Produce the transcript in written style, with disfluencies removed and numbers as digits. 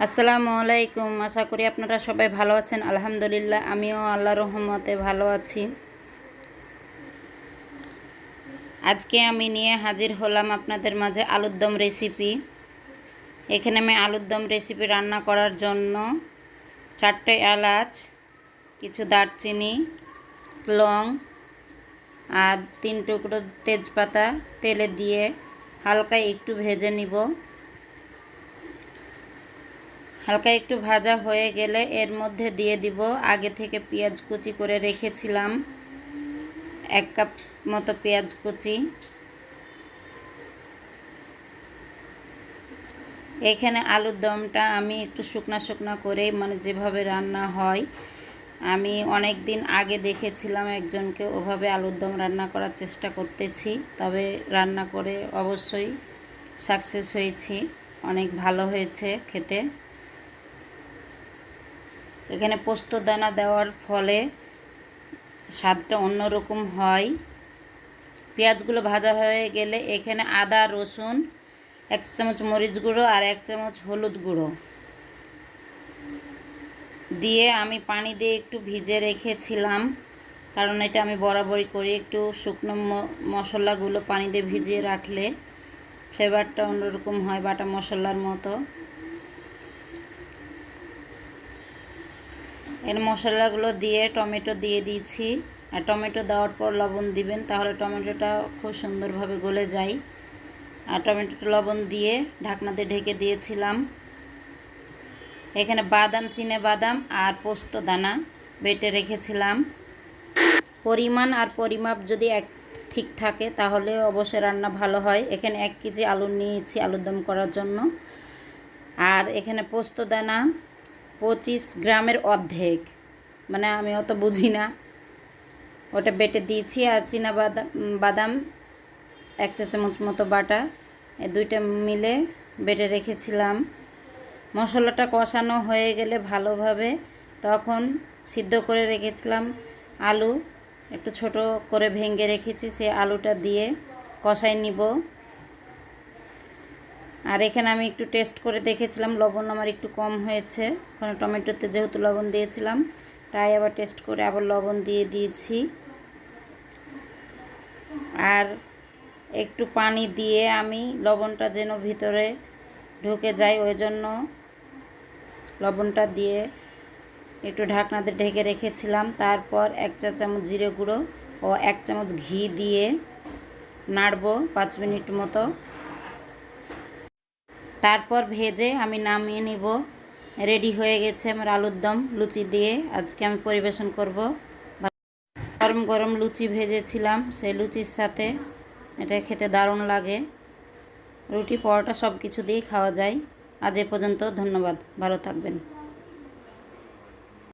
আসসালামু আলাইকুম। আশা করি আপনারা সবাই ভালো আছেন। আলহামদুলিল্লাহ আমিও আল্লাহর রহমতে ভালো আছি। আজকে আমি নিয়ে হাজির হলাম আপনাদের মাঝে আলুর দম রেসিপি। এখানে আমি আলুর দম রেসিপি রান্না করার জন্য 4টে এলাচ, কিছু দারচিনি, লং আর 3 টুকরো তেজপাতা তেলে দিয়ে হালকা একটু ভেজে নিব। হালকা একটু ভাজা হয়ে গেলে এর মধ্যে দিয়ে দিব আগে থেকে পেঁয়াজ কুচি করে রেখেছিলাম 1 কাপ মতো পেঁয়াজ কুচি। এখানে আলুর দমটা আমি একটু শুকনা শুকনা করে যেভাবে রান্না হয়, আমি অনেক দিন আগে দেখেছিলাম একজনকে, ওভাবে আলুর দম রান্না করার চেষ্টা করতেছি। তবে রান্না করে অবশ্যই সাকসেস হয়েছি, অনেক ভালো হয়েছে খেতে। এখানে পোস্ত দানা দেওয়ার ফলে স্বাদটা অন্যরকম হয়। পেঁয়াজগুলো ভাজা হয়ে গেলে এখানে আদা, রসুন, 1 চামচ মরিচ গুঁড়ো আর 1 চামচ হলুদ গুঁড়ো দিয়ে আমি পানি দিয়ে একটু ভিজে রেখেছিলাম, কারণ এটা আমি বরাবরই করি। একটু শুকনো মশলাগুলো পানি দিয়ে ভিজিয়ে রাখলে ফ্লেভারটা অন্যরকম হয়, বাটা মশলার মতো। এর মশলাগুলো দিয়ে টমেটো দিয়ে দিয়েছি, আর টমেটো দেওয়ার পর লবণ দিবেন, তাহলে টমেটোটা খুব সুন্দরভাবে গলে যায়। আর টমেটোটা লবণ দিয়ে ঢাকনা দিয়ে ঢেকে দিয়েছিলাম। এখানে বাদাম, চিনে বাদাম আর পোস্ত দানা বেটে রেখেছিলাম। পরিমাণ আর পরিমাপ যদি ঠিক থাকে তাহলে অবশ্যই রান্না ভালো হয়। এখানে 1 কেজি আলু নিয়েছি আলুর দম করার জন্য। আর এখানে পোস্ত দানা 25 গ্রামের অর্ধেক, আমি অত বুঝি না, ওটা বেটে দিয়েছি। আর চীনা বাদাম 1 চা চামচ মতো বাটা, এই দুইটা মিলে বেটে রেখেছিলাম। মশলাটা কষানো হয়ে গেলে ভালোভাবে তখন সিদ্ধ করে রেখেছিলাম আলু, একটু ছোট করে ভেঙে রেখেছি, সে আলুটা দিয়ে কষাই নিব। আর এখানে আমি একটু টেস্ট করে দেখেছিলাম, লবণ আমার একটু কম হয়েছে, কারণ টমেটোতে যেহেতু লবণ দিয়েছিলাম, তাই আবার টেস্ট করে আবার লবণ দিয়ে দিয়েছি। আর একটু পানি দিয়ে আমি লবণটা যেন ভিতরে ঢুকে যায় ওই জন্য লবণটা দিয়ে একটু ঢাকনাতে ঢেকে রেখেছিলাম। তারপর 1 চা চামচ জিরে গুঁড়ো ও 1 চামচ ঘি দিয়ে নাড়বো 5 মিনিট মতো। তারপর ভেজে আমি নামিয়ে নিব। রেডি হয়ে গেছে আমার আলুর দম লুচি দিয়ে। আজকে আমি পরিবেশন করব। গরম গরম লুচি ভেজেছিলাম, সেই লুচির সাথে এটা খেতে দারুণ লাগে। রুটি, পরোটা সব কিছু দিয়েই খাওয়া যায়। আজ এ পর্যন্ত, ধন্যবাদ, ভালো থাকবেন।